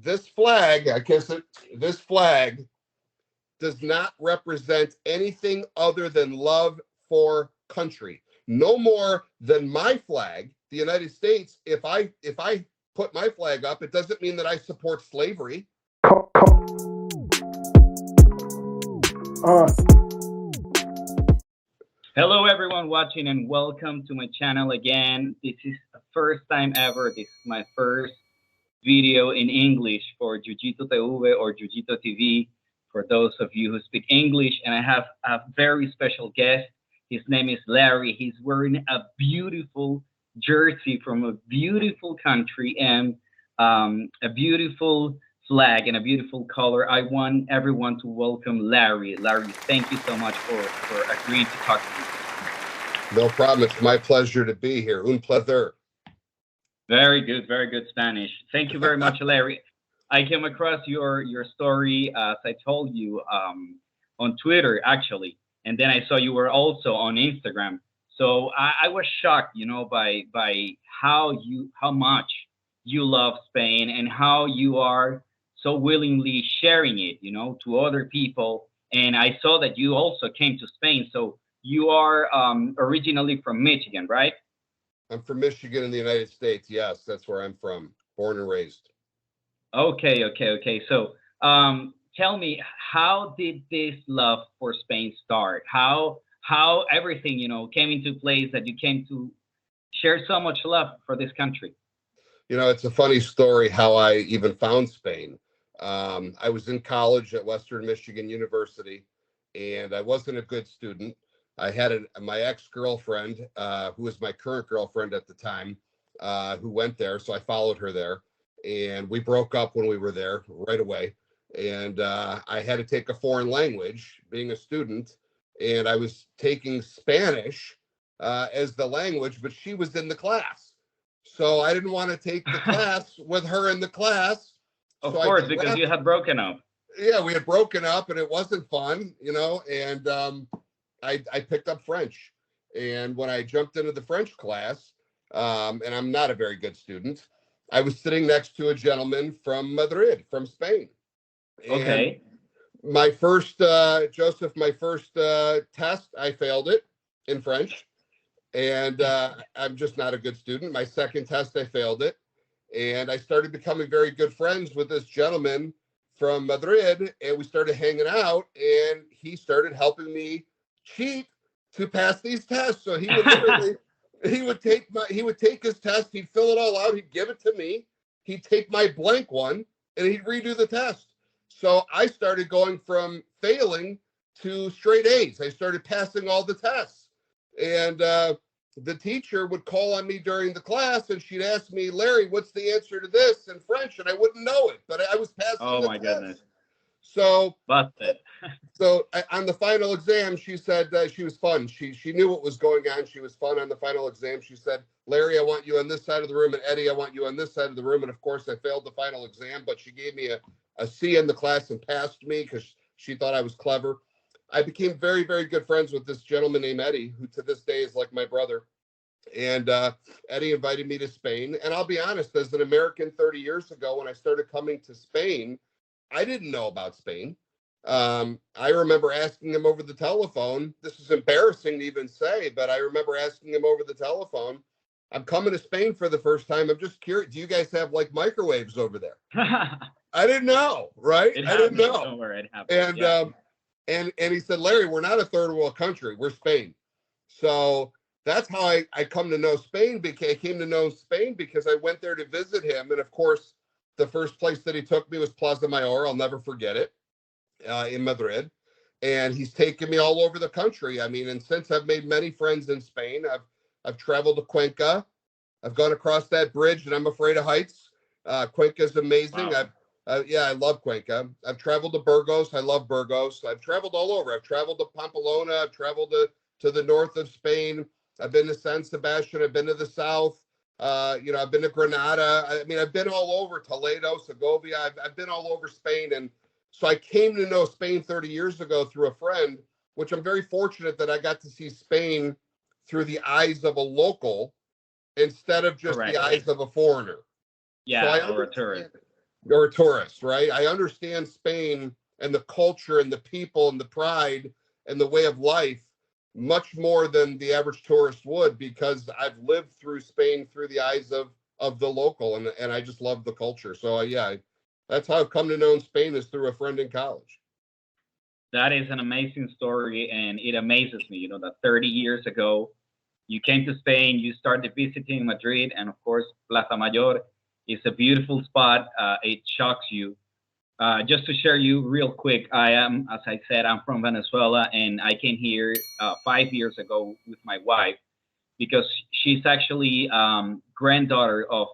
this flag, this flag does not represent anything other than love for country. No more than my flag, the United States. If I put my flag up, it doesn't mean that I support slavery. Hello everyone watching and welcome to my channel again. This is the first time ever. This is my first video in English for JujitoTV or JujitoTV for those of you who speak English. And I have a very special guest. His name is Larry. He's wearing a beautiful jersey from a beautiful country and a beautiful flag and a beautiful color. I want everyone to welcome Larry. Larry, thank you so much for agreeing to talk to me. No problem. It's my pleasure to be here. Un placer. Very good Spanish. Thank you very much, Larry. I came across your story, as I told you, on Twitter, actually. And then I saw you were also on Instagram. So I was shocked, you know, by how much you love Spain and how you are so willingly sharing it, you know, to other people. And I saw that you also came to Spain. So you are originally from Michigan, right? I'm from Michigan in the United States. Yes, that's where I'm from. Born and raised. Okay. So tell me, how did this love for Spain start? How everything, you know, came into place that you came to share so much love for this country? You know, it's a funny story how I even found Spain. I was in college at Western Michigan University, and I wasn't a good student. I had my ex-girlfriend, who was my current girlfriend at the time, who went there. So I followed her there, and we broke up when we were there right away. And I had to take a foreign language being a student, and I was taking Spanish as the language, but she was in the class. So I didn't want to take the class with her in the class. Of course, because you had broken up. Yeah, we had broken up and it wasn't fun, you know, and I picked up French. And when I jumped into the French class, and I'm not a very good student, I was sitting next to a gentleman from Madrid, from Spain. Okay. And my first, Joseph, my first test, I failed it in French. And I'm just not a good student. My second test, I failed it. And I started becoming very good friends with this gentleman from Madrid. And we started hanging out, and he started helping me cheat to pass these tests. So he would literally, he would take his test, he'd fill it all out, he'd give it to me, he'd take my blank one, and he'd redo the test. So I started going from failing to straight A's. I started passing all the tests. And the teacher would call on me during the class, and she'd ask me, Larry, what's the answer to this in French? And I wouldn't know it, but I was passing the test. Oh my goodness. So busted. So on the final exam, she said she was fun. She knew what was going on. She was fun on the final exam. She said, Larry, I want you on this side of the room, and Eddie, I want you on this side of the room. And of course, I failed the final exam, but she gave me a C in the class and passed me because she thought I was clever. I became very, very good friends with this gentleman named Eddie, who to this day is like my brother. And Eddie invited me to Spain. And I'll be honest, as an American 30 years ago, when I started coming to Spain, I didn't know about Spain. I remember asking him over the telephone. This is embarrassing to even say, but I remember asking him over the telephone, I'm coming to Spain for the first time. I'm just curious, do you guys have like microwaves over there? I didn't know, right? I didn't know. Don't worry, it happened. And he said, Larry, we're not a third world country. We're Spain. So that's how I come to know Spain. I came to know Spain because I went there to visit him. And of course, the first place that he took me was Plaza Mayor. I'll never forget it, in Madrid. And he's taken me all over the country. I mean, and since I've made many friends in Spain, I've traveled to Cuenca. I've gone across that bridge, and I'm afraid of heights. Cuenca is amazing. Wow. I love Cuenca. I've traveled to Burgos. I love Burgos. I've traveled all over. I've traveled to Pamplona. I've traveled to the north of Spain. I've been to San Sebastian. I've been to the south. You know, I've been to Granada. I mean, I've been all over Toledo, Segovia. I've been all over Spain. And so I came to know Spain 30 years ago through a friend, which I'm very fortunate that I got to see Spain through the eyes of a local instead of just Correct. the eyes of a foreigner. Yeah, so or a tourist. or a tourist, right? I understand Spain and the culture and the people and the pride and the way of life much more than the average tourist would, because I've lived through Spain through the eyes of the local, and I just love the culture. So yeah, that's how I've come to know Spain, is through a friend in college. That is an amazing story, and it amazes me, you know, that 30 years ago, you came to Spain, you started visiting Madrid, and of course, Plaza Mayor is a beautiful spot. It shocks you. Just to share you real quick, I am, as I said, I'm from Venezuela, and I came here 5 years ago with my wife, because she's actually granddaughter of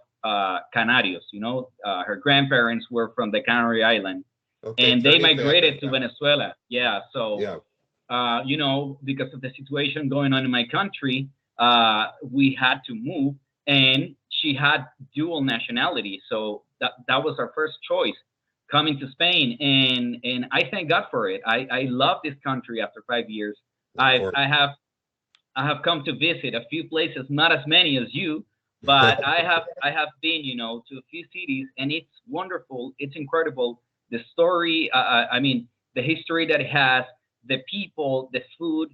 Canarios. You know, her grandparents were from the Canary Island, Okay, and they Trinidad, migrated to yeah. Venezuela. Yeah, so Yeah. you know, because of the situation going on in my country, we had to move, and she had dual nationality, so that was our first choice, coming to Spain, and I thank God for it. I love this country after 5 years. Of I course. I have I have come to visit a few places, not as many as you, but I have been, you know, to a few cities, and it's wonderful. It's incredible. The story, I mean, the history that it has, the people, the food.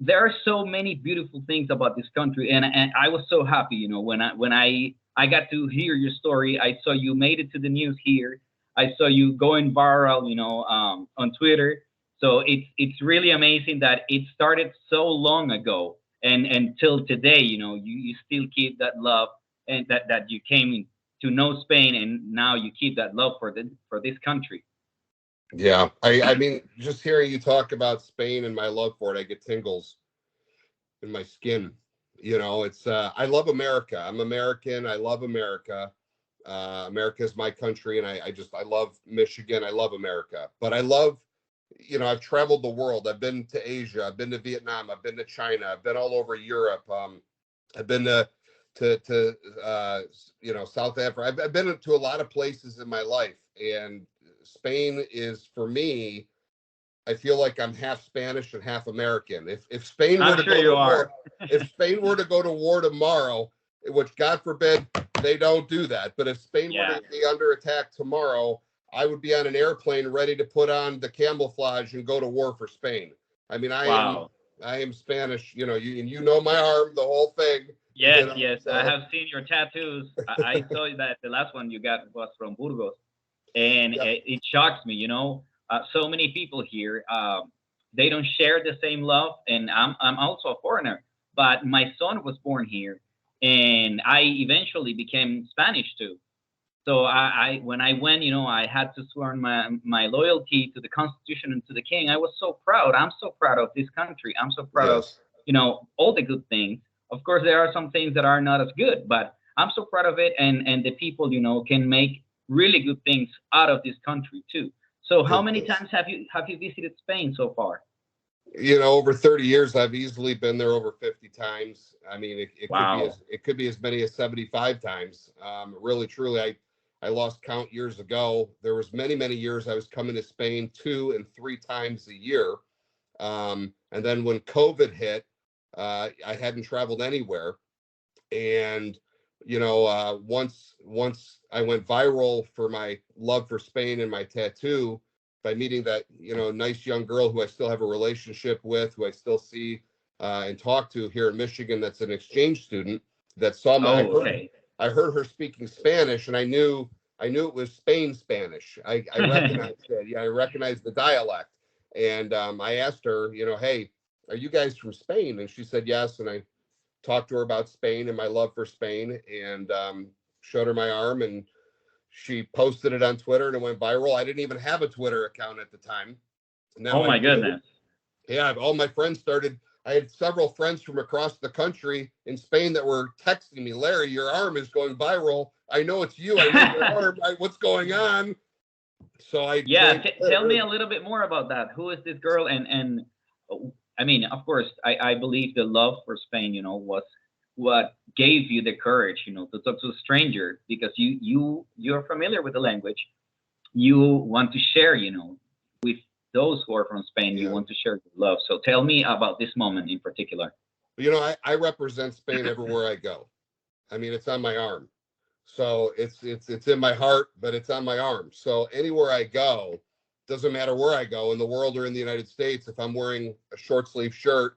There are so many beautiful things about this country, and I was so happy, you know, when I got to hear your story. I saw you made it to the news here. I saw you going viral, you know, on Twitter. So it's really amazing that it started so long ago, and until today, you know, you still keep that love, and that you came to know Spain, and now you keep that love for this country. Yeah, I mean, just hearing you talk about Spain and my love for it, I get tingles in my skin. You know, it's I love America. I'm American. I love America. America is my country, and I love Michigan. I love America, but I love, you know, I've traveled the world. I've been to Asia. I've been to Vietnam. I've been to China. I've been all over Europe. I've been to you know, South Africa. I've been to a lot of places in my life, and Spain is, for me, I feel like I'm half Spanish and half American. If Spain were I'm to sure go you to are. war, if Spain were to go to war tomorrow, which God forbid they don't do that, but if Spain were Yeah. to be under attack tomorrow, I would be on an airplane ready to put on the camouflage and go to war for Spain. I mean, Wow. I am Spanish, you know, you know my arm, the whole thing, you Yes, know. yes. I So have seen your tattoos. I saw that the last one you got was from Burgos, and yeah, it shocks me. You know, so many people here, they don't share the same love, and I'm also a foreigner, but my son was born here, and I eventually became Spanish too. So I when I went, you know, I had to swear my loyalty to the Constitution and to the King. I was so proud. I'm so proud of this country. I'm so proud of, yes. you know, all the good things. Of course, there are some things that are not as good, but I'm so proud of it, and the people, you know, can make really good things out of this country too. So how It many is. times have you visited Spain so far? You know, over 30 years, I've easily been there over 50 times. I mean, Wow. it could be as many as 75 times. Really, truly, I lost count years ago. There was many years I was coming to Spain 2 and 3 times a year. And then when COVID hit, I hadn't traveled anywhere. And you know, once I went viral for my love for Spain and my tattoo, by meeting that, you know, nice young girl who I still have a relationship with, who I still see and talk to here in Michigan, that's an exchange student, that saw my Oh, okay. I heard her speaking Spanish, and I knew it was Spain Spanish. I recognized it. Yeah, I recognized the dialect. And I asked her, you know, hey, are you guys from Spain? And she said yes. And I talked to her about Spain and my love for Spain, and showed her my arm, and she posted it on Twitter, and it went viral. I didn't even have a Twitter account at the time. Now Oh I my do. goodness. Yeah, all my friends started. I had several friends from across the country in Spain that were texting me, Larry, your arm is going viral. I know it's you. I know your arm. What's going on? So I Yeah, joined tell me Twitter. a little bit more about that. Who is this girl? And I mean, of course, I believe the love for Spain, you know, was what gave you the courage, you know, to talk to a stranger, because you're familiar with the language. You want to share, you know, with those who are from Spain. You Yeah. want to share your love. So tell me about this moment in particular. You know, I represent Spain everywhere I go. I mean, it's on my arm. So it's in my heart, but it's on my arm. So anywhere I go, doesn't matter where I go in the world or in the United States, if I'm wearing a short sleeve shirt,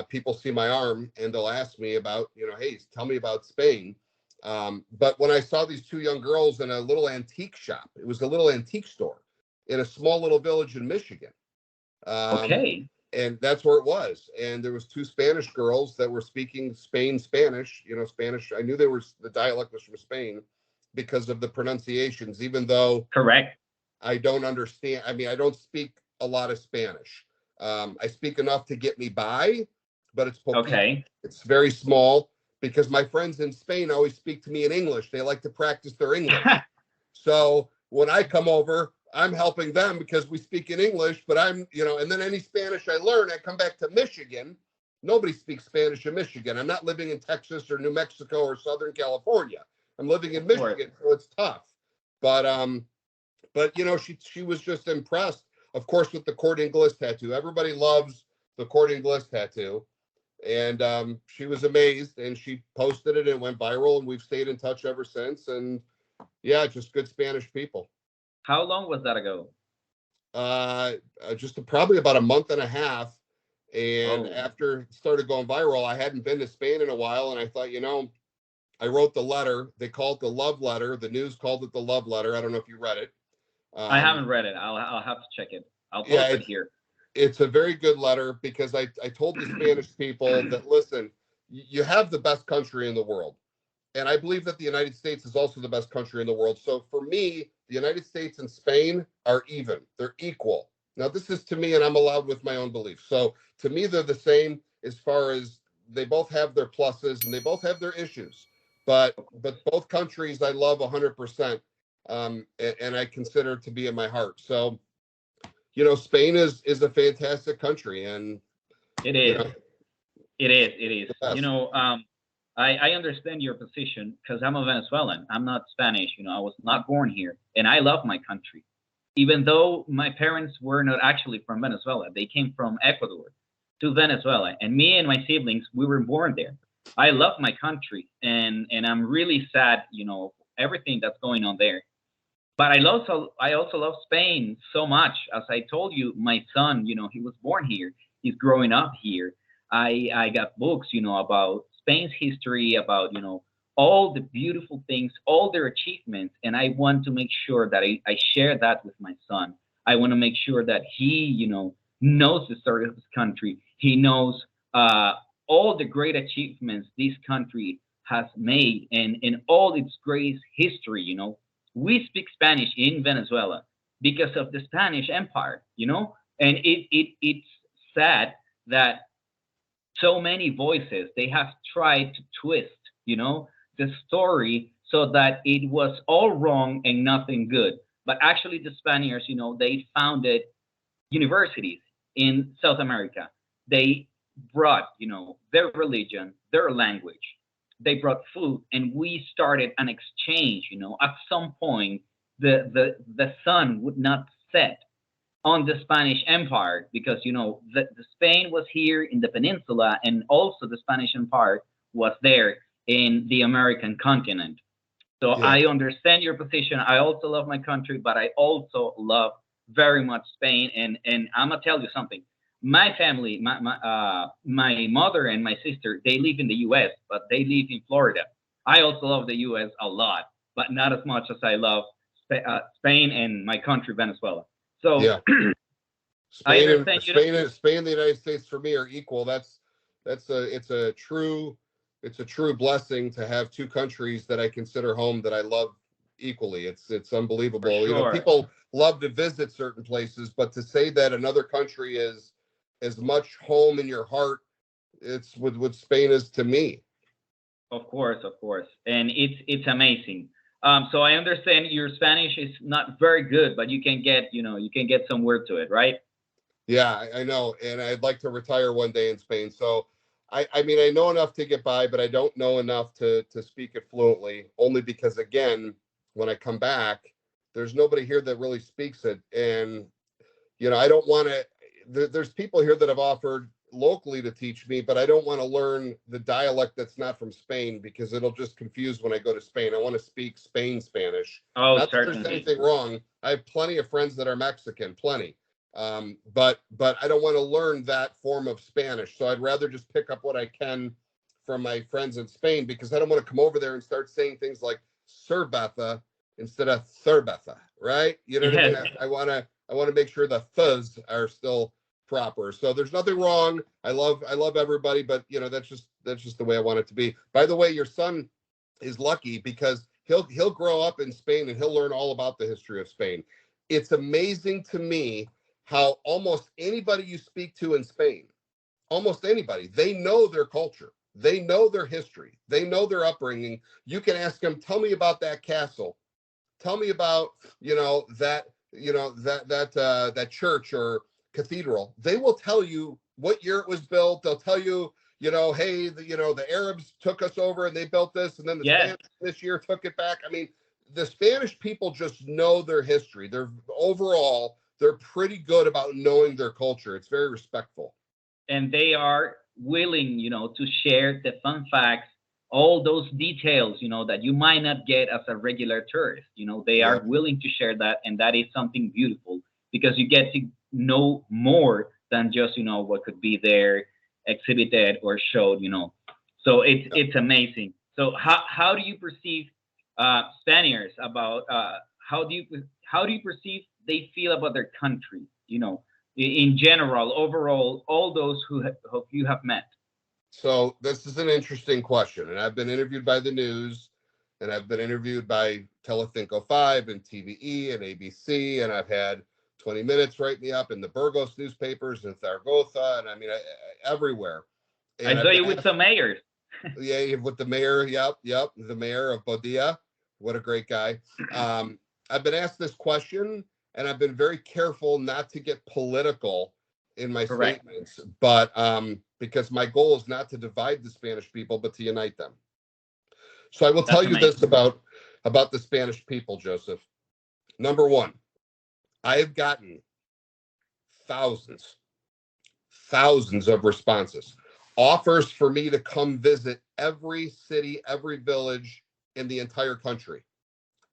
people see my arm and they'll ask me about, hey, tell me about Spain. But when I saw these two young girls in a little antique shop, it was a little antique store in a small little village in Michigan. Okay. And that's where it was. And there was two Spanish girls that were speaking Spanish, Spanish. I knew the dialect was from Spain because of the pronunciations, even though Correct. I don't understand. I mean, I don't speak a lot of Spanish. I speak enough to get me by, but it's poquito. Okay. It's very small because my friends in Spain always speak to me in English. They like to practice their English. So when I come over, I'm helping them because we speak in English, but and then any Spanish I learn, I come back to Michigan. Nobody speaks Spanish in Michigan. I'm not living in Texas or New Mexico or Southern California. I'm living in Michigan, so it's tough. But she was just impressed, of course, with the Corte Inglés tattoo. Everybody loves the Corte Inglés tattoo. And she was amazed, and she posted it and it went viral, and we've stayed in touch ever since. And yeah, just good Spanish people. How long was that ago? Just probably about a month and a half. And after it started going viral, I hadn't been to Spain in a while. And I thought, I wrote the letter. They called it the love letter. The news called it the love letter. I don't know if you read it. I haven't read it. I'll have to check it. I'll post it here. It's a very good letter because I told the Spanish people that, listen, you have the best country in the world. And I believe that the United States is also the best country in the world. So for me, the United States and Spain are even. They're equal. Now, this is to me, and I'm allowed with my own beliefs. So to me, they're the same as far as they both have their pluses and they both have their issues. But both countries I love 100%, and I consider to be in my heart. So, Spain is a fantastic country, and it is. It is. I understand your position because I'm a Venezuelan. I'm not Spanish. I was not born here, and I love my country. Even though my parents were not actually from Venezuela, they came from Ecuador to Venezuela, and me and my siblings, we were born there. I love my country, and I'm really sad, everything that's going on there. But I also love Spain so much. As I told you, my son, he was born here. He's growing up here. I got books, about Spain's history, about, all the beautiful things, all their achievements. And I want to make sure that I share that with my son. I want to make sure that he, knows the story of his country. He knows all the great achievements this country has made and all its great history, We speak Spanish in Venezuela because of the Spanish Empire, and it's sad that so many voices, they have tried to twist, the story so that it was all wrong and nothing good. But actually the Spaniards, they founded universities in South America. They brought, their religion, their language. They brought food, and we started an exchange. At some point, the sun would not set on the Spanish Empire because the Spain was here in the peninsula, and also the Spanish Empire was there in the American continent. So yeah. I understand your position. I also love my country, but I also love very much Spain. And I'm gonna tell you something. My family, my mother and my sister, they live in the U.S., but they live in Florida. I also love the U.S. a lot, but not as much as I love Spain and my country, Venezuela. So yeah, Spain and the United States for me are equal. It's a true blessing to have two countries that I consider home that I love equally. It's unbelievable. Sure. People love to visit certain places, but to say that another country is as much home in your heart, it's what Spain is to me. Of course, and it's amazing. So I understand your Spanish is not very good, but you can get some word to it, right? Yeah, I know, and I'd like to retire one day in Spain. So I mean, I know enough to get by, but I don't know enough to speak it fluently, only because, again, when I come back, there's nobody here that really speaks it. And, I don't want to, there's people here that have offered locally to teach me, but I don't want to learn the dialect that's not from Spain because it'll just confuse when I go to Spain. I want to speak Spanish. Oh, Not that certainly. there's anything wrong. I have plenty of friends that are Mexican, plenty. But I don't want to learn that form of Spanish. So I'd rather just pick up what I can from my friends in Spain, because I don't want to come over there and start saying things like cerveza instead of cerveza, right? You know what I mean? I want to make sure the ths are still proper. So there's nothing wrong. I love everybody, but you know, that's just the way I want it to be. By the way, your son is lucky because he'll grow up in Spain and he'll learn all about the history of Spain. It's amazing to me how almost anybody you speak to in Spain, almost anybody, they know their culture. They know their history. They know their upbringing. You can ask them, tell me about that castle. Tell me about, that church or cathedral. They will tell you what year it was built. They'll tell you, hey, the Arabs took us over and they built this, and then the Spanish this year took it back. I mean, the Spanish people just know their history. They're pretty good about knowing their culture. It's very respectful. And they are willing, to share the fun facts, all those details, that you might not get as a regular tourist. They are willing to share that, and that is something beautiful because you get to know more than just, what could be there exhibited or showed, So it's amazing. So how do you perceive Spaniards about how do you perceive they feel about their country, in general, overall, all those who you have met? So this is an interesting question, and I've been interviewed by the news, and I've been interviewed by Telecinco 5 and TVE and ABC, and I've had 20 Minutes write me up in the Burgos newspapers and Zaragoza, and I mean, everywhere. And I saw you with some mayors. Yeah, with the mayor. Yep. The mayor of Bodia. What a great guy. I've been asked this question, and I've been very careful not to get political in my statements, but because my goal is not to divide the Spanish people, but to unite them. So I will tell you this about the Spanish people, Joseph. Number one, I have gotten thousands of responses, offers for me to come visit every city, every village in the entire country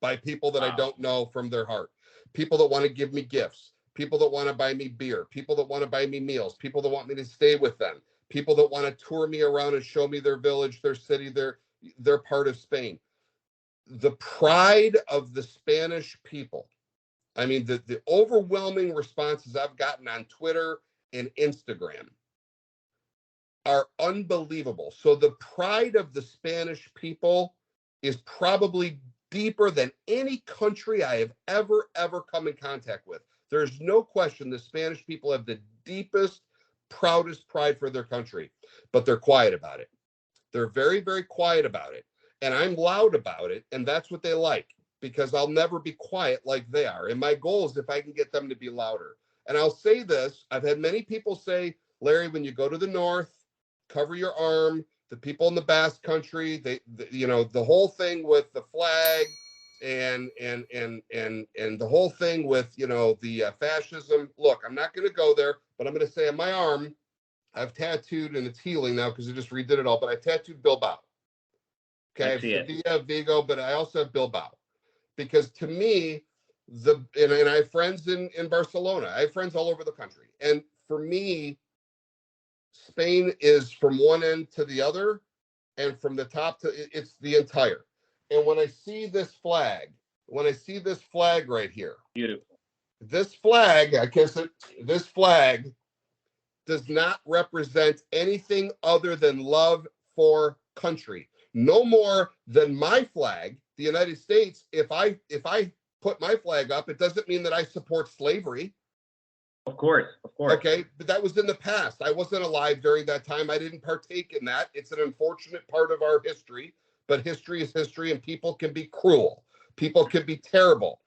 by people that I don't know from their heart, people that want to give me gifts, people that want to buy me beer, people that want to buy me meals, people that want me to stay with them, people that want to tour me around and show me their village, their city, their part of Spain. The pride of the Spanish people. I mean, the overwhelming responses I've gotten on Twitter and Instagram are unbelievable. So the pride of the Spanish people is probably deeper than any country I have ever come in contact with. There's no question the Spanish people have the deepest, proudest pride for their country, but they're quiet about it. They're very, very quiet about it. And I'm loud about it, and that's what they like, because I'll never be quiet like they are. And my goal is if I can get them to be louder. And I'll say this, I've had many people say, Larry, when you go to the north, cover your arm. The people in the Basque Country, the whole thing with the flag and the whole thing with, the fascism. Look, I'm not going to go there, but I'm going to say on my arm, I've tattooed, and it's healing now because I just redid it all, but I tattooed Bilbao. Okay, I have Sevilla, Vigo, but I also have Bilbao. Because to me, and I have friends in Barcelona. I have friends all over the country. And for me, Spain is from one end to the other, and from the top to it's the entire. And when I see this flag right here, beautiful. This flag, this flag does not represent anything other than love for country. No more than my flag, the United States. If I put my flag up, it doesn't mean that I support slavery. Of course. Okay, but that was in the past. I wasn't alive during that time. I didn't partake in that. It's an unfortunate part of our history, but history is history, and people can be cruel. People can be terrible.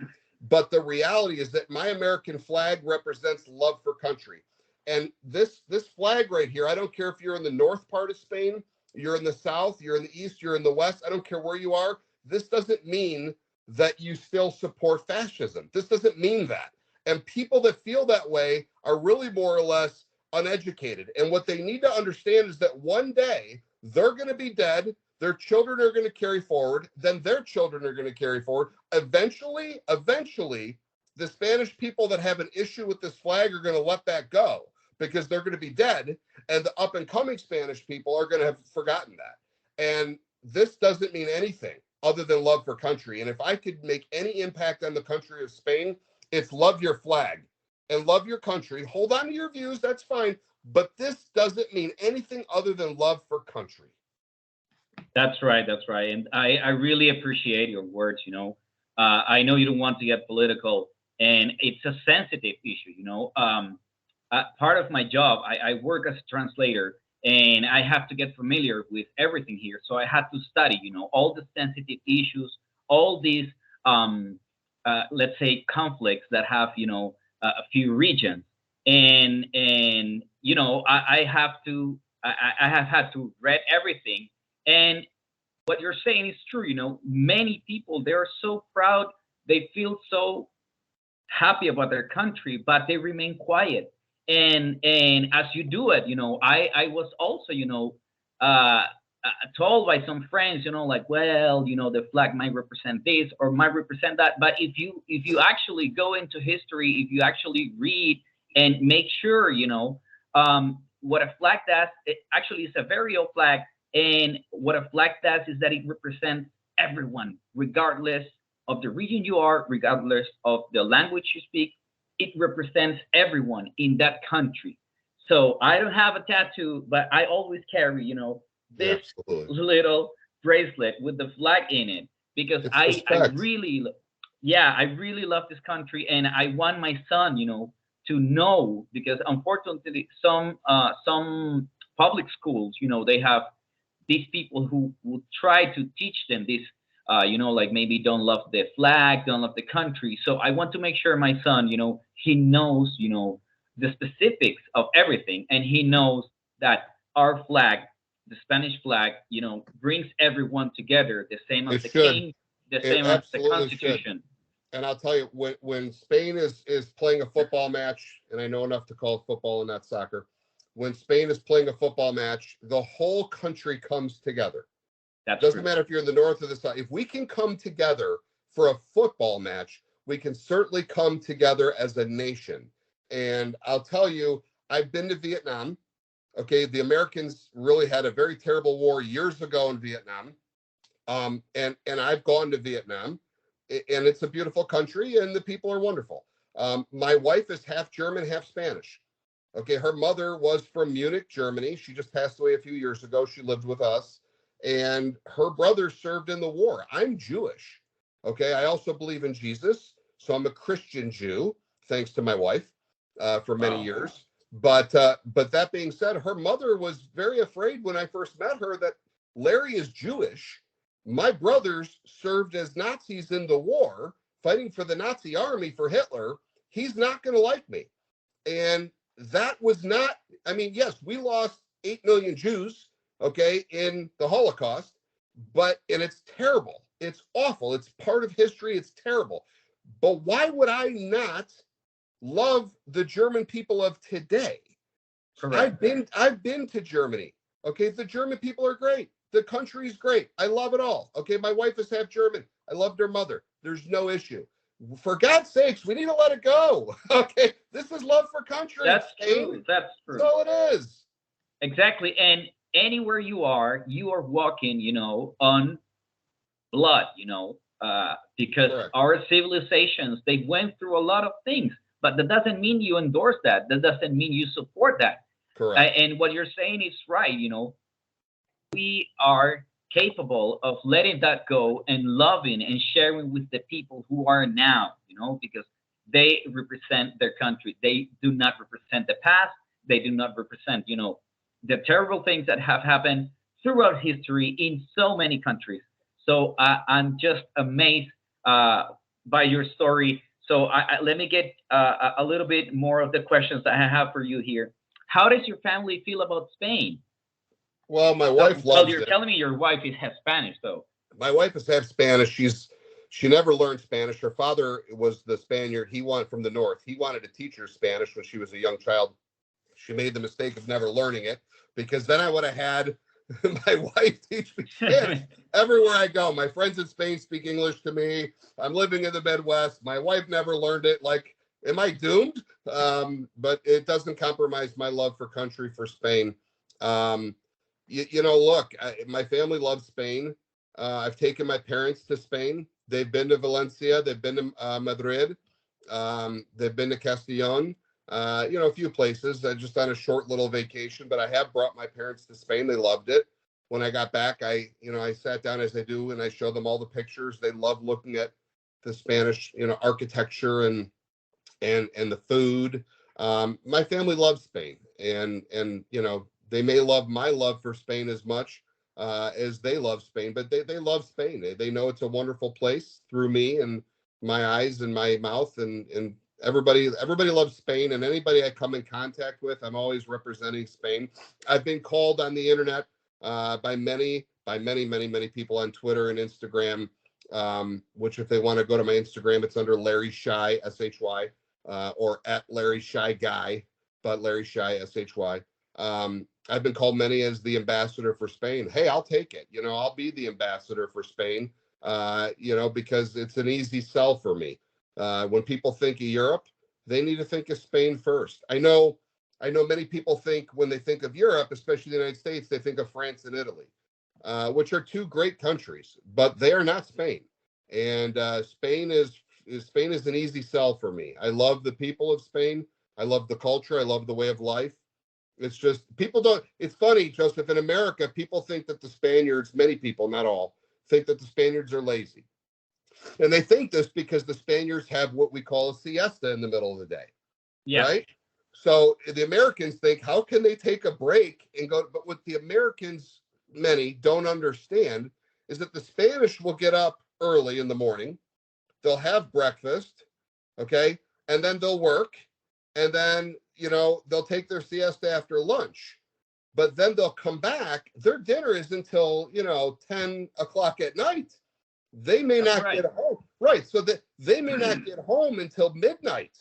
But the reality is that my American flag represents love for country. And this flag right here, I don't care if you're in the north part of Spain, you're in the south, you're in the east, you're in the west, I don't care where you are. This doesn't mean that you still support fascism. This doesn't mean that. And people that feel that way are really more or less uneducated. And what they need to understand is that one day they're going to be dead. Their children are going to carry forward. Then their children are going to carry forward. Eventually, the Spanish people that have an issue with this flag are going to let that go because they're going to be dead. And the up and coming Spanish people are going to have forgotten that. And this doesn't mean anything other than love for country. And if I could make any impact on the country of Spain, it's love your flag and love your country. Hold on to your views. That's fine. But this doesn't mean anything other than love for country. That's right. That's right. And I really appreciate your words. I know you don't want to get political, and it's a sensitive issue. Part of my job, I work as a translator, and I have to get familiar with everything here. So I had to study, all the sensitive issues, all these, let's say, conflicts that have, a few regions, and I have had to read everything. And what you're saying is true. Many people, they're so proud, they feel so happy about their country, but they remain quiet. And as you do it, I was also, told by some friends, well, the flag might represent this or might represent that. But if you actually go into history, if you actually read and make sure, what a flag does, it actually is a very old flag. And what a flag does is that it represents everyone, regardless of the region you are, regardless of the language you speak. It represents everyone in that country. So I don't have a tattoo, but I always carry, this little bracelet with the flag in it because I really love this country, and I want my son, to know, because unfortunately some public schools, they have these people who will try to teach them this, like maybe don't love the flag, don't love the country. So I want to make sure my son, he knows, the specifics of everything, and he knows that our flag, the Spanish flag, brings everyone together, the same as the king, the same as the Constitution. And I'll tell you, when Spain is playing a football match, and I know enough to call it football and not soccer, when Spain is playing a football match, the whole country comes together. That doesn't matter if you're in the north or the south. If we can come together for a football match, we can certainly come together as a nation. And I'll tell you, I've been to Vietnam. Okay, the Americans really had a very terrible war years ago in Vietnam. And I've gone to Vietnam, and it's a beautiful country, and the people are wonderful. My wife is half German, half Spanish. Okay, her mother was from Munich, Germany. She just passed away a few years ago. She lived with us, and her brother served in the war. I'm Jewish. Okay, I also believe in Jesus, so I'm a Christian Jew, thanks to my wife for many years. But that being said, her mother was very afraid when I first met her that Larry is Jewish. My brothers served as Nazis in the war, fighting for the Nazi army for Hitler. He's not going to like me. And that was not, yes, we lost 8 million Jews, okay, in the Holocaust, and it's terrible. It's awful. It's part of history. It's terrible. But why would I not love the German people of today? Correct. I've been to Germany. Okay, the German people are great. The country's great. I love it all. Okay, my wife is half German. I loved her mother. There's no issue. For God's sakes, we need to let it go. Okay, this is love for country. That's true. That's true. So it is. Exactly. And anywhere you are walking, on blood, because Correct. Our civilizations, they went through a lot of things, but that doesn't mean you endorse that. That doesn't mean you support that. Correct. And what you're saying is right. We are capable of letting that go and loving and sharing with the people who are now, because they represent their country. They do not represent the past. They do not represent, the terrible things that have happened throughout history in so many countries. So I'm just amazed by your story. So let me get a little bit more of the questions that I have for you here. How does your family feel about Spain? Well, my wife loves it. Well, you're telling me your wife is half Spanish, though. My wife is half Spanish. She never learned Spanish. Her father was the Spaniard. He wanted from the north. He wanted to teach her Spanish when she was a young child. She made the mistake of never learning it, because then I would have had my wife teach me Spanish everywhere I go. My friends in Spain speak English to me. I'm living in the Midwest. My wife never learned it. Like, am I doomed? But it doesn't compromise my love for country, for Spain. You know, look, my family loves Spain. I've taken my parents to Spain. They've been to Valencia. They've been to Madrid. They've been to Castellón. You know, a few places, just on a short little vacation, but I have brought my parents to Spain. They loved it. When I got back, I sat down, as I do, and I showed them all the pictures. They love looking at the Spanish, architecture and the food. My family loves Spain, and they may love my love for Spain as much as they love Spain, but they love Spain. They know it's a wonderful place through me and my eyes and my mouth, and everybody loves Spain, and anybody I come in contact with, I'm always representing Spain. I've been called on the internet by many people on Twitter and Instagram, which, if they want to go to my Instagram, it's under Larry Shy, SHY, or at Larry Shy Guy, but Larry Shy, SHY. I've been called many as the ambassador for Spain. Hey, I'll take it. I'll be the ambassador for Spain, because it's an easy sell for me. When people think of Europe, they need to think of Spain first. I know many people think, when they think of Europe, especially the United States, they think of France and Italy, which are two great countries, but they are not Spain. And Spain is an easy sell for me. I love the people of Spain. I love the culture. I love the way of life. It's just, it's funny, Joseph, in America, people think that the Spaniards, many people, not all, think that the Spaniards are lazy. And they think this because the Spaniards have what we call a siesta in the middle of the day. Yeah. Right? So the Americans think, how can they take a break and go? But what the Americans, many, don't understand is that the Spanish will get up early in the morning. They'll have breakfast, okay? And then they'll work. And then, they'll take their siesta after lunch. But then they'll come back. Their dinner is until, 10 o'clock at night. They may not get home. Right. So they may not get home until midnight.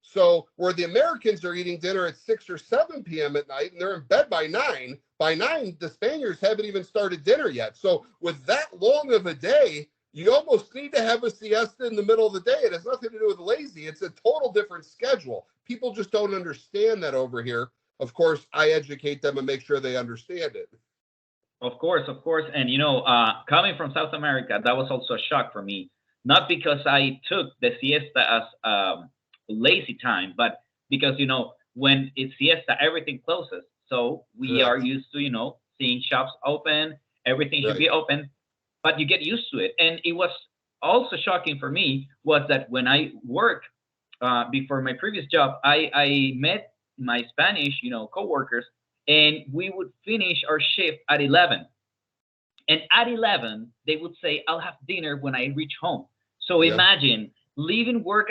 So where the Americans are eating dinner at 6 or 7 p.m. at night, and they're in bed by 9, the Spaniards haven't even started dinner yet. So with that long of a day, you almost need to have a siesta in the middle of the day. It has nothing to do with lazy. It's a total different schedule. People just don't understand that over here. Of course, I educate them and make sure they understand it. Of course. And, coming from South America, that was also a shock for me. Not because I took the siesta as lazy time, but because, when it's siesta, everything closes. So we are used to, seeing shops open, everything should be open, but you get used to it. And it was also shocking for me was that when I worked before my previous job, I met my Spanish, coworkers, and we would finish our shift at 11. And at 11, they would say, I'll have dinner when I reach home. So imagine leaving work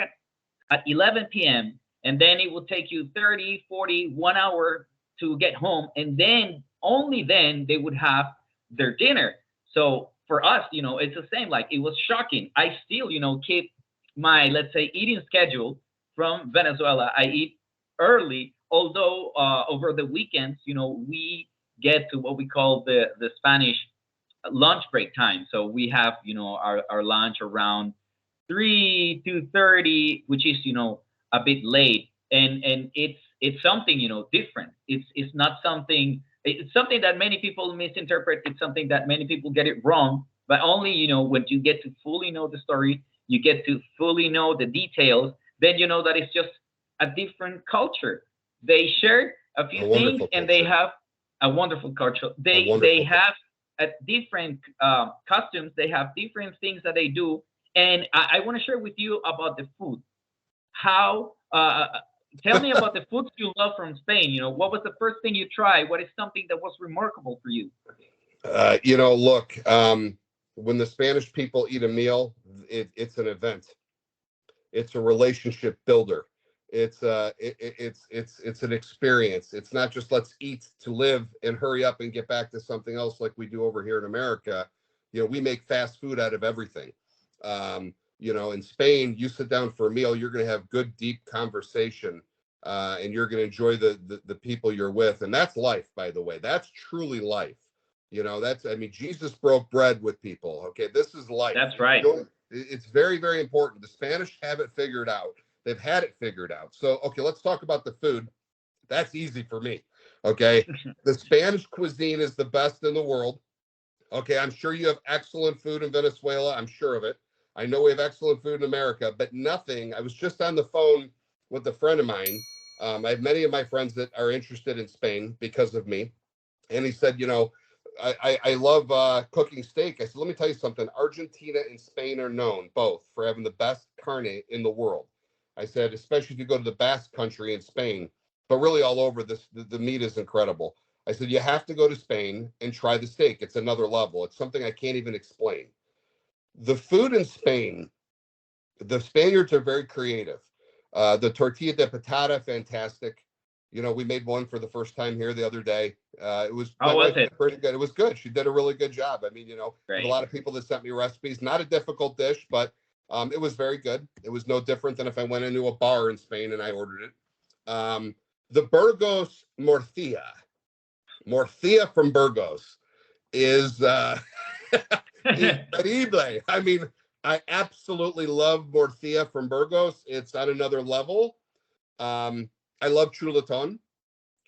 at 11 p.m. and then it would take you 30, 40, 1 hour to get home. And then only then they would have their dinner. So for us, it's the same. Like, it was shocking. I still, keep my, let's say, eating schedule from Venezuela. I eat early, although over the weekends, we get to what we call the Spanish lunch break time. So we have, our lunch around 3 to 2:30, which is, a bit late. And it's something, different. It's not something, it's something that many people misinterpret. It's something that many people get it wrong, but only, when you get to fully know the story, you get to fully know the details, then you know that it's just a different culture. They share a few things, and they have a wonderful culture. They have a different costumes. They have different things that they do. And I want to share with you about the food. How, tell me about the foods you love from Spain. What was the first thing you tried? What is something that was remarkable for you? Look, when the Spanish people eat a meal, it's an event. It's a relationship builder. It's an experience. It's not just let's eat to live and hurry up and get back to something else like we do over here in America. We make fast food out of everything. In Spain, you sit down for a meal, you're going to have good, deep conversation. and you're going to enjoy the people you're with. And that's life, by the way. That's truly life. You know, I mean, Jesus broke bread with people. Okay, this is life. That's right. It's very, very important. The Spanish have it figured out. They've had it figured out. So, okay, let's talk about the food. That's easy for me. Okay, the Spanish cuisine is the best in the world. Okay, I'm sure you have excellent food in Venezuela. I'm sure of it. I know we have excellent food in America, but nothing. I was just on the phone with a friend of mine. I have many of my friends that are interested in Spain because of me. And he said, you know, I love cooking steak. I said, let me tell you something. Argentina and Spain are known both for having the best carne in the world. I said, especially if you go to the Basque country in Spain, but really all over this, the meat is incredible. I said, you have to go to Spain and try the steak. It's another level. It's something I can't even explain. The food in Spain, the Spaniards are very creative. The tortilla de patata, fantastic. You know, we made one for the first time here the other day. It was, pretty good. It was good. She did a really good job. I mean, you know, there's a lot of people that sent me recipes. Not a difficult dish, but it was very good. It was no different than if I went into a bar in Spain and I ordered it. The Burgos morcilla from Burgos is increíble. I mean, I absolutely love morcilla from Burgos. It's on another level. I love chuletón.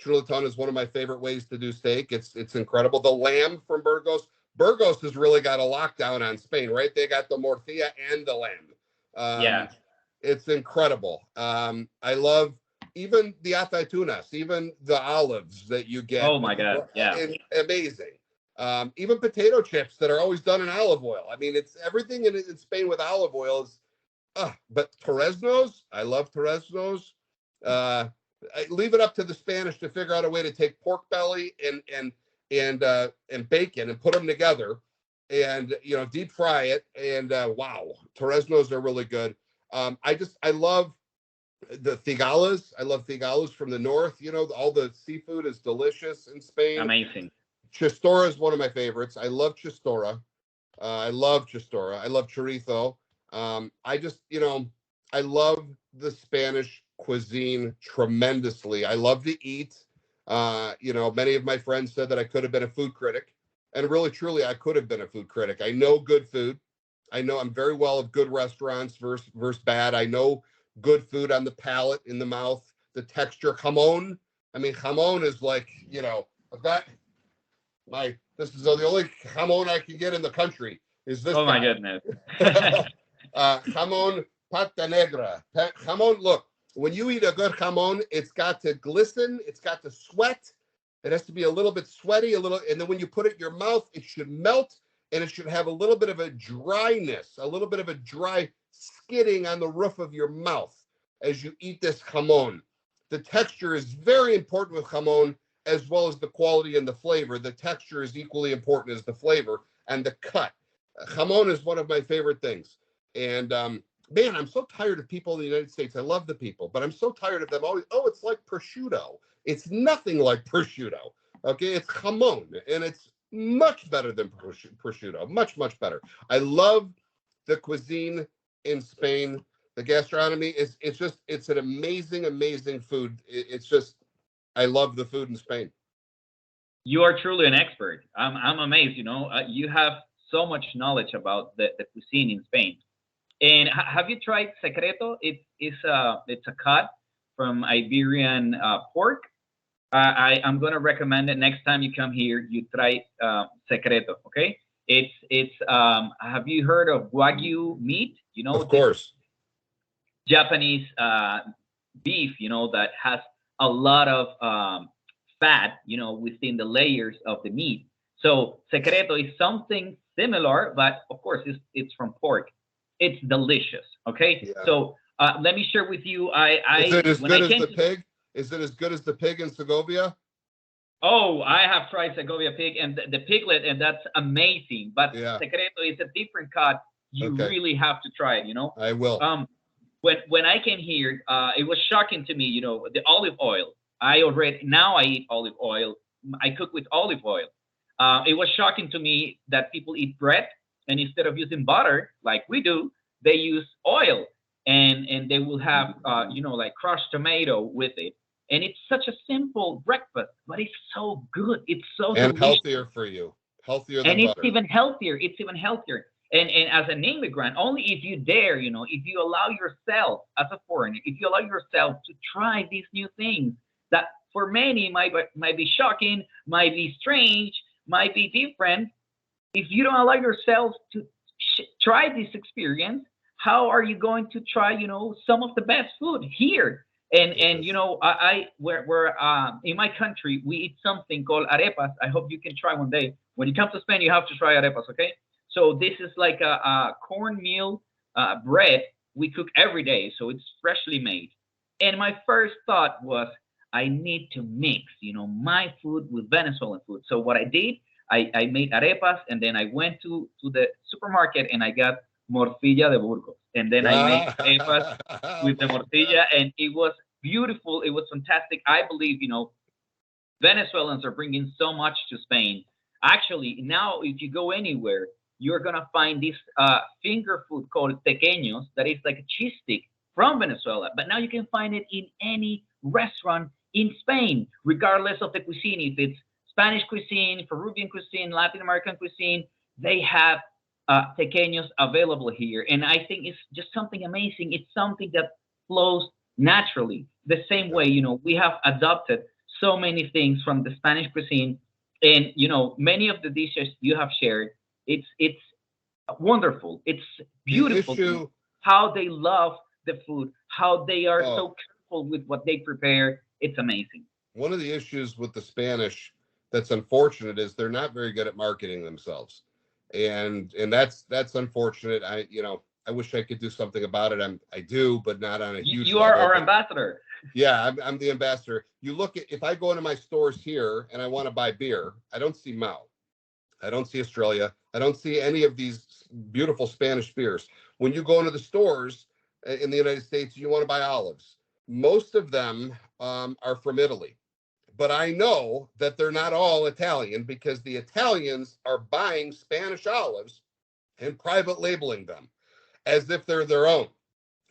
Chuletón is one of my favorite ways to do steak. It's incredible. The lamb from Burgos. Burgos has really got a lockdown on Spain, right? They got the morcilla and the lamb. It's incredible. I love even the aceitunas, even the olives that you get. Oh my God, yeah. Amazing. Even potato chips that are always done in olive oil. I mean, it's everything in Spain with olive oil is, but torreznos, I love torreznos. I leave it up to the Spanish to figure out a way to take pork belly and bacon and put them together and, you know, deep fry it. And wow, torreznos are really good. I love the cigalas. I love cigalas from the north. You know, all the seafood is delicious in Spain. Amazing. Chistorra is one of my favorites. I love chistorra. I love chistorra. I love chorizo. I just, you know, I love the Spanish cuisine tremendously. I love to eat. You know, many of my friends said that I could have been a food critic, and really, truly, I could have been a food critic. I know good food. I know I'm very well of good restaurants versus bad. I know good food on the palate, in the mouth, the texture. Jamón. I mean, jamón is like, you know, this is the only jamón I can get in the country. Is this? Oh my goodness. Jamón pata negra. Jamón. Look, when you eat a good jamón, it's got to glisten. It's got to sweat. It has to be a little bit sweaty, and then when you put it in your mouth, it should melt, and it should have a little bit of a dryness, a little bit of a dry skidding on the roof of your mouth as you eat this jamón. The texture is very important with jamón, as well as the quality and the flavor. The texture is equally important as the flavor and the cut. Jamón is one of my favorite things. And man, I'm so tired of people in the United States. I love the people, but I'm so tired of them always, it's like prosciutto. It's nothing like prosciutto. Okay, it's jamón, and it's much better than prosciutto. Much, much better. I love the cuisine in Spain. The gastronomy it's an amazing, amazing food. It's just, I love the food in Spain. You are truly an expert. I'm amazed. You know, you have so much knowledge about the cuisine in Spain. And have you tried secreto? It's a cut from Iberian pork. I'm gonna recommend it next time you come here. You try secreto. Okay. It's have you heard of Wagyu meat? You know, of course. Japanese beef. You know, that has a lot of fat. You know, within the layers of the meat. So secreto is something similar, but of course it's from pork. It's delicious. Okay. Yeah. So let me share with you. Is it as good as the pig? Is it as good as the pig in Segovia? Oh, I have tried Segovia pig and the piglet, and that's amazing. But secreto is a different cut. You really have to try it. You know. I will. When I came here, it was shocking to me. You know, the olive oil. Now I eat olive oil. I cook with olive oil. It was shocking to me that people eat bread, and instead of using butter like we do, they use oil. and they will have you know, like crushed tomato with it, and it's such a simple breakfast, but it's so good. It's so And delicious, healthier for you, healthier and than it's butter. even healthier. It's even healthier. And as an immigrant, only if you dare, you know, if you allow yourself as a foreigner, if you allow yourself to try these new things that for many might be shocking, might be strange, might be different. If you don't allow yourself to try this experience, how are you going to try, you know, some of the best food here? And you Yes. know, where in my country we eat something called arepas. I hope you can try one day. When you come to Spain, you have to try arepas. Okay, so this is like a cornmeal bread we cook every day, so it's freshly made. And my first thought was, I need to mix, you know, my food with Venezuelan food. So what I did, I made arepas, and then I went to the supermarket and I got morcilla de Burgos, and then I made arepas Ah, with the my God. morcilla, and it was beautiful. It was fantastic. I believe, you know, Venezuelans are bringing so much to Spain. Actually, now if you go anywhere, you're gonna find this finger food called tequeños that is like a cheese stick from Venezuela. But now you can find it in any restaurant in Spain, regardless of the cuisine. If it's Spanish cuisine, Peruvian cuisine, Latin American cuisine, they have tequeños available here. And I think it's just something amazing. It's something that flows naturally. The same Yeah. way, you know, we have adopted so many things from the Spanish cuisine, and you know, many of the dishes you have shared. It's wonderful. It's The beautiful to me issue, how they love the food, how they are oh, so careful with what they prepare. It's amazing. one of the issues with the Spanish that's unfortunate is they're not very good at marketing themselves. And that's unfortunate. I wish I could do something about it. I do, but not on a huge You are level. our But ambassador. yeah, I'm the ambassador. You look at, if I go into my stores here and I want to buy beer, I don't see Mao. I don't see Australia. I don't see any of these beautiful Spanish beers. When you go into the stores in the United States, you want to buy olives. Most of them are from Italy, but I know that they're not all Italian because the Italians are buying Spanish olives and private labeling them as if they're their own.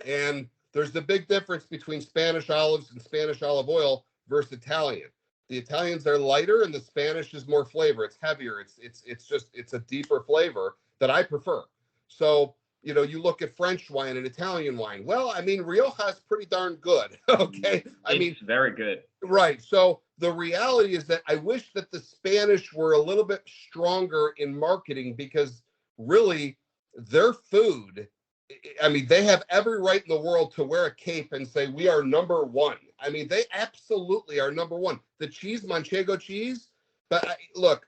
And there's the big difference between Spanish olives and Spanish olive oil versus Italian. The Italians are lighter and the Spanish is more flavor. It's heavier. It's a deeper flavor that I prefer. So, you look at French wine and Italian wine. Well, I mean, Rioja is pretty darn good. Okay. I It's mean, very good. right. So the reality is that I wish that the Spanish were a little bit stronger in marketing because really their food, I mean, they have every right in the world to wear a cape and say, we are number one. I mean, they absolutely are number one. The cheese, Manchego cheese, but look,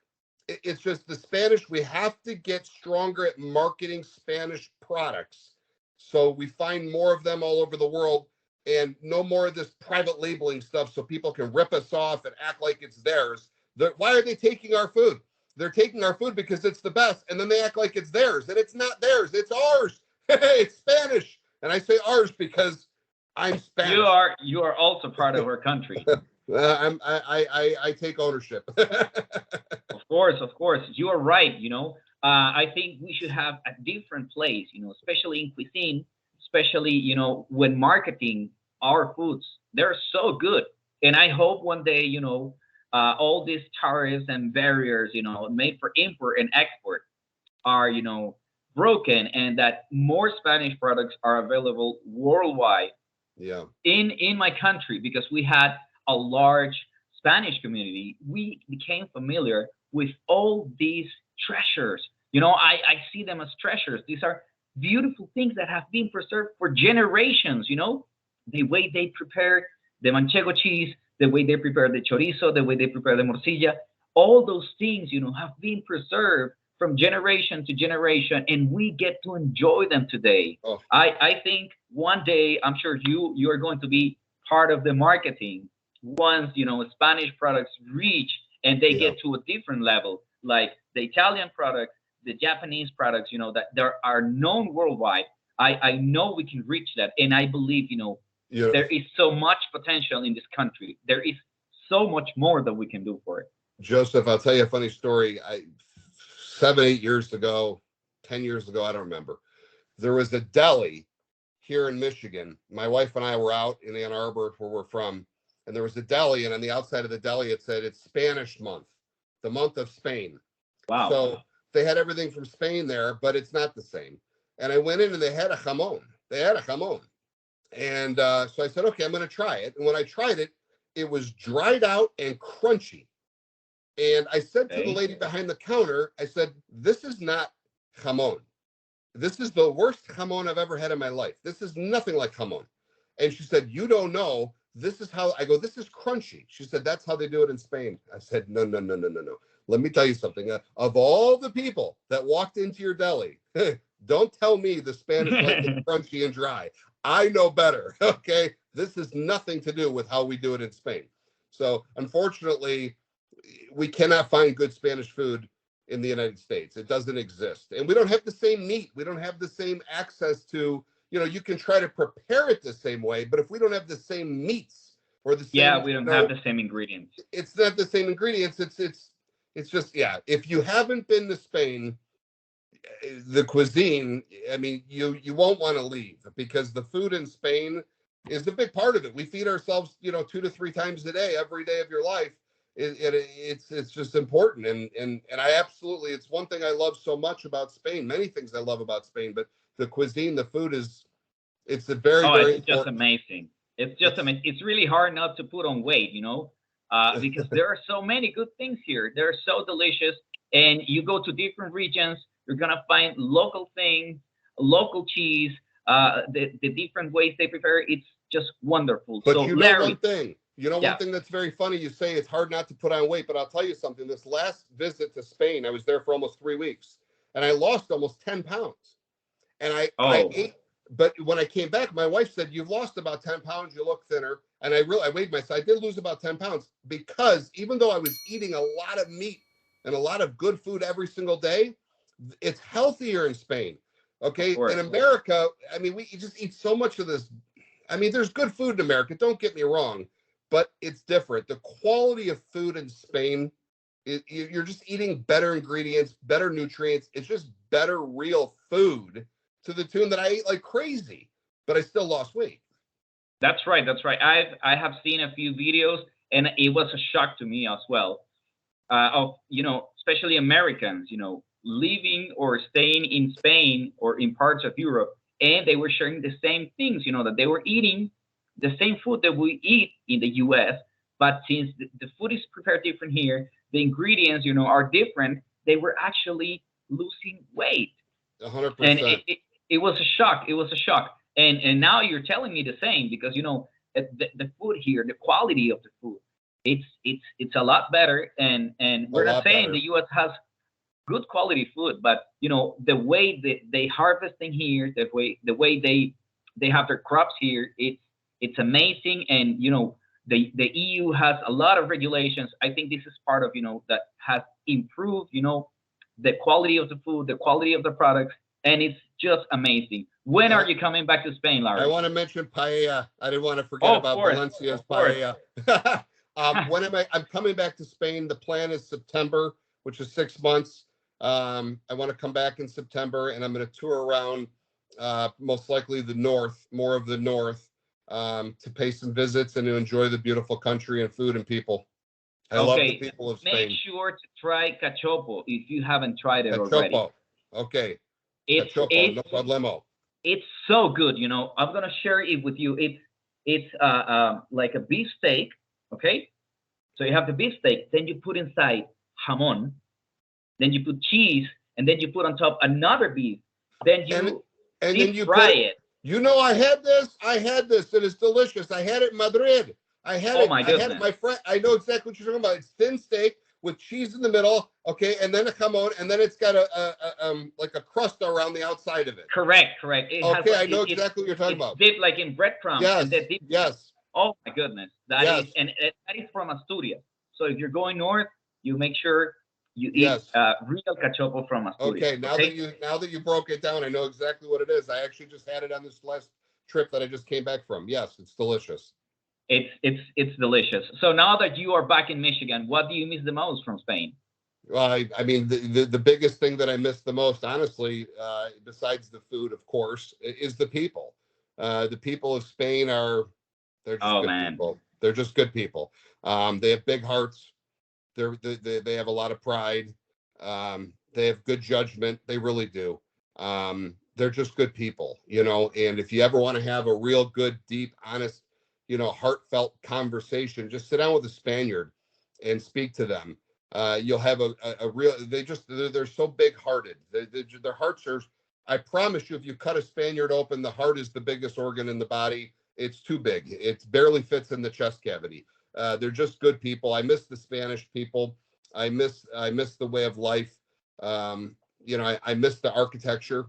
it's just the Spanish, we have to get stronger at marketing Spanish products. So we find more of them all over the world and no more of this private labeling stuff so people can rip us off and act like it's theirs. Why are they taking our food? They're taking our food because it's the best, and then they act like it's theirs, and it's not theirs. It's ours. Hey, it's Spanish, and I say ours because I'm Spanish. You are also part of our country. I take ownership. Of course, you are right. You know, I think we should have a different place. You know, especially in cuisine, especially you know when marketing our foods, they're so good. And I hope one day, you know, all these tariffs and barriers, you know, made for import and export, are you know broken, and that more Spanish products are available worldwide Yeah, in my country, because we had a large Spanish community. We became familiar with all these treasures. You know, I see them as treasures. These are beautiful things that have been preserved for generations. You know, the way they prepare the manchego cheese, the way they prepare the chorizo, the way they prepare the morcilla, all those things, you know, have been preserved from generation to generation, and we get to enjoy them today. oh I think one day, I'm sure you are going to be part of the marketing once you know Spanish products reach and they yeah. get to a different level, like the Italian products, the Japanese products, you know, that there are known worldwide. I know we can reach that, and I believe you know You there is so much potential in this country. There is so much more that we can do for it. Joseph, I'll tell you a funny story. 7, 8 years ago, 10 years ago, I don't remember. There was a deli here in Michigan. My wife and I were out in Ann Arbor, where we're from, and there was a deli, and on the outside of the deli, it said it's Spanish month, the month of Spain. Wow. So they had everything from Spain there, but it's not the same. And I went in and they had a jamón. And so I said, okay, I'm going to try it. And when I tried it, it was dried out and crunchy. And I said to the lady behind the counter, I said, this is not jamón. This is the worst jamón I've ever had in my life. This is nothing like jamón. And she said, you don't know. This is how I go. This is crunchy. She said, that's how they do it in Spain. I said, no. Let me tell you something. Of all the people that walked into your deli, don't tell me the Spanish like it crunchy and dry. I know better. Okay. This has nothing to do with how we do it in Spain. So unfortunately, we cannot find good Spanish food in the United States. It doesn't exist. And we don't have the same meat. We don't have the same access to, you can try to prepare it the same way, but if we don't have the same meats or the same, we don't have the same ingredients. It's not the same ingredients. It's just, if you haven't been to Spain, the cuisine, I mean, you won't want to leave, because the food in Spain is a big part of it. We feed ourselves, 2 to 3 times a day, every day of your life. It's just important. And I absolutely, it's one thing I love so much about Spain. Many things I love about Spain, but the cuisine, the food it's a very, very it's just amazing. It's just amazing. It's really hard not to put on weight, because there are so many good things here. They're so delicious. And you go to different regions, you're going to find local things, local cheese, the different ways they prepare. It's just wonderful. But so, one thing. One thing that's very funny, you say it's hard not to put on weight, but I'll tell you something. This last visit to Spain, I was there for almost 3 weeks, and I lost almost 10 pounds. And I ate, but when I came back, my wife said, you've lost about 10 pounds, you look thinner. And I weighed myself. I did lose about 10 pounds, because even though I was eating a lot of meat and a lot of good food every single day, it's healthier in Spain. Okay. In America, I mean, you just eat so much of this. I mean, there's good food in America, don't get me wrong, but it's different. The quality of food in Spain, you're just eating better ingredients, better nutrients. It's just better real food, to the tune that I ate like crazy, but I still lost weight. That's right. I have seen a few videos, and it was a shock to me as well. Of especially Americans, living or staying in Spain or in parts of Europe, and they were sharing the same things. That they were eating the same food that we eat in the U.S., but since the food is prepared different here, the ingredients, are different. They were actually losing weight. 100%. And it was a shock. It was a shock. And now you're telling me the same, because the food here, the quality of the food, it's a lot better. And we're not saying the U.S. has good quality food, but the way that they harvesting here, the way they have their crops here, it's amazing. And the EU has a lot of regulations. I think this is part of that has improved the quality of the food, the quality of the products, and it's just amazing. When are you coming back to Spain, Larry? I want to mention paella. I didn't want to forget about Valencia's paella. I'm coming back to Spain. The plan is September, which is 6 months. I want to come back in September, and I'm going to tour around, most likely more of the north, to pay some visits and to enjoy the beautiful country and food and people. I love the people of Spain. Make sure to try cachopo if you haven't tried it already. Okay. Cachopo, no problemo. It's so good. I'm gonna share it with you. It's like a beef steak. Okay, so you have the beef steak, then you put inside jamón, then you put cheese, and then you put on top another beef. Then you fry it. I had this. It is delicious. I had it in Madrid. I had it, my friend. I know exactly what you're talking about. It's thin steak with cheese in the middle, okay, and then a jamón, and then it's got like a crust around the outside of it. Correct. I know exactly what you're talking about. Dipped like in breadcrumbs. Yes. Oh my goodness, that is from Asturias. So if you're going north, you make sure you eat real cachopo from Asturias. Okay, now that you broke it down, I know exactly what it is. I actually just had it on this last trip that I just came back from. Yes, it's delicious. It's delicious. So now that you are back in Michigan, what do you miss the most from Spain? Well, I mean, the biggest thing that I miss the most, honestly, besides the food, of course, is the people. The people of Spain they're just Oh good man, people. They're just good people. They have big hearts. They have a lot of pride. They have good judgment. They really do. They're just good people, you know. And if you ever want to have a real good, deep, honest, you know, heartfelt conversation, just sit down with a Spaniard and speak to them. You'll have a real. They're so big hearted. Their hearts are. I promise you, if you cut a Spaniard open, the heart is the biggest organ in the body. It's too big. It barely fits in the chest cavity. They're just good people. I miss the Spanish people. I miss the way of life. You know, I miss the architecture.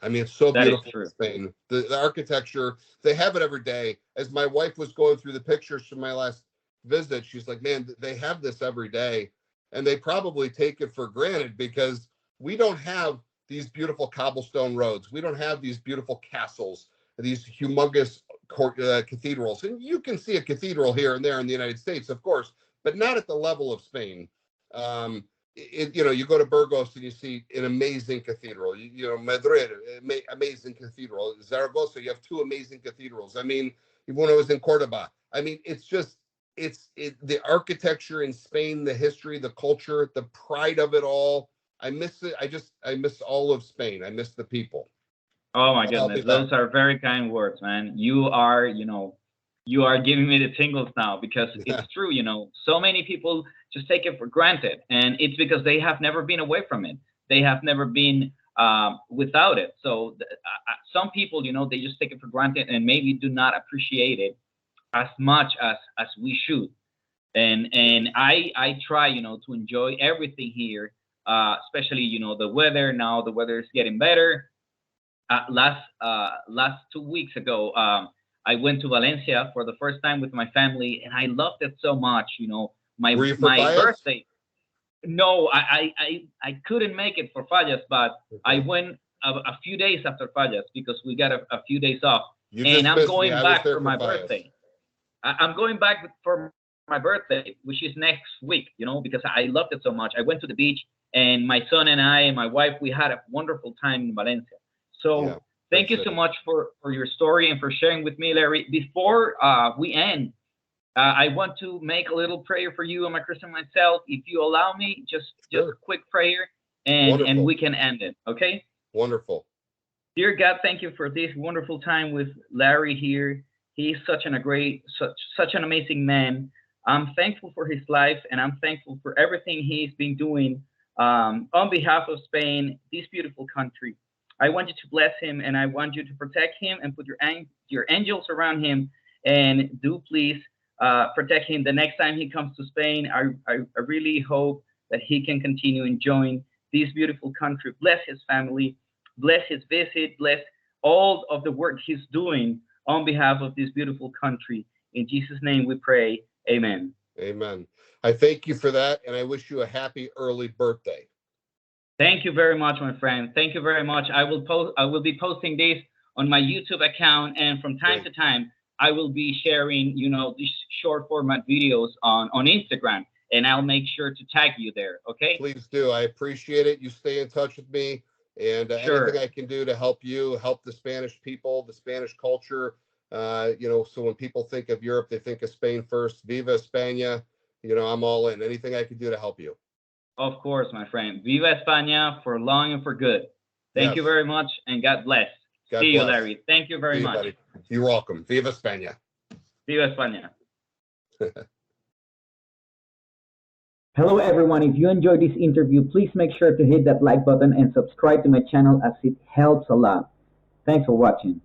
I mean, it's so beautiful in Spain. The architecture, they have it every day. As my wife was going through the pictures from my last visit, she's like, man, they have this every day. And they probably take it for granted because we don't have these beautiful cobblestone roads. We don't have these beautiful castles, these humongous cathedrals. And you can see a cathedral here and there in the United States, of course, but not at the level of Spain. You know, you go to Burgos and you see an amazing cathedral. You know, Madrid, amazing cathedral. Zaragoza, you have two amazing cathedrals. I mean, when I was in Cordoba, I mean, it's just, the architecture in Spain, the history, the culture, the pride of it all. I miss it. I miss all of Spain. I miss the people. Oh my goodness, those are very kind words, man. You are, you know, you are giving me the tingles now because it's true, you know, so many people just take it for granted, and it's because they have never been away from it. They have never been without it. So some people, you know, they just take it for granted and maybe do not appreciate it as much as we should. And I try, you know, to enjoy everything here, especially, you know, the weather. Now the weather is getting better. Last 2 weeks ago, I went to Valencia for the first time with my family, and I loved it so much. You know, my birthday. No, I couldn't make it for Fallas, but I went a few days after Fallas because we got a few days off, and I'm going back for my birthday. I'm going back for my birthday, which is next week. You know, because I loved it so much. I went to the beach, and my son and I and my wife, we had a wonderful time in Valencia. So thank you so much for your story and for sharing with me, Larry. Before we end, I want to make a little prayer for you and my Christian myself. If you allow me, just a quick prayer, and we can end it. Okay? Wonderful. Dear God, thank you for this wonderful time with Larry here. He's such an amazing man. I'm thankful for his life, and I'm thankful for everything he's been doing on behalf of Spain, this beautiful country. I want you to bless him, and I want you to protect him and put your angels around him, and do please protect him the next time he comes to Spain. I really hope that he can continue enjoying this beautiful country. Bless his family, bless his visit, bless all of the work he's doing on behalf of this beautiful country. In Jesus' name we pray, amen. Amen. I thank you for that, and I wish you a happy early birthday. Thank you very much, my friend. Thank you very much. I will be posting this on my YouTube account, and from time to time, I will be sharing, you know, these short format videos on Instagram, and I'll make sure to tag you there. Okay? Please do. I appreciate it. You stay in touch with me, and anything I can do to help you, help the Spanish people, the Spanish culture. You know, so when people think of Europe, they think of Spain first. Viva España. You know, I'm all in. Anything I can do to help you. Of course, my friend. Viva España for long and for good. Thank you very much, and God bless. See you, Larry. Thank you very much. Buddy. You're welcome. Viva España. Viva España. Hello, everyone. If you enjoyed this interview, please make sure to hit that like button and subscribe to my channel as it helps a lot. Thanks for watching.